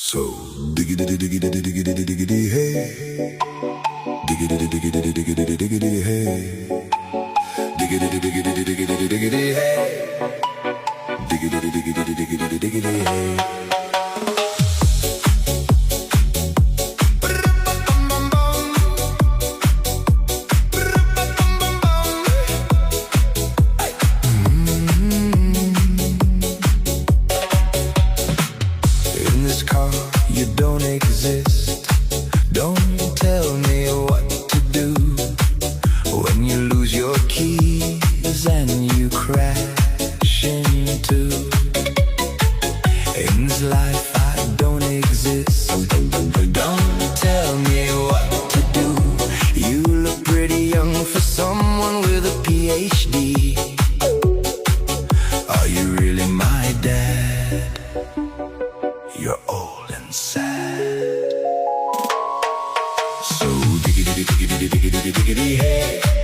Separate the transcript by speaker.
Speaker 1: So diggity diggity diggity diggity hey, diggity diggity diggity diggity hey, diggity diggity diggity diggity hey, diggity diggity diggity diggity hey. In this car, you don't exist. Don't tell me what to do when you lose your keys and you crash into. In this life, I don't exist. Don't tell me what to do. You look pretty young for someone with a PhD. Are you really my dad? You're old and sad. So diggity diggity diggity diggity hey.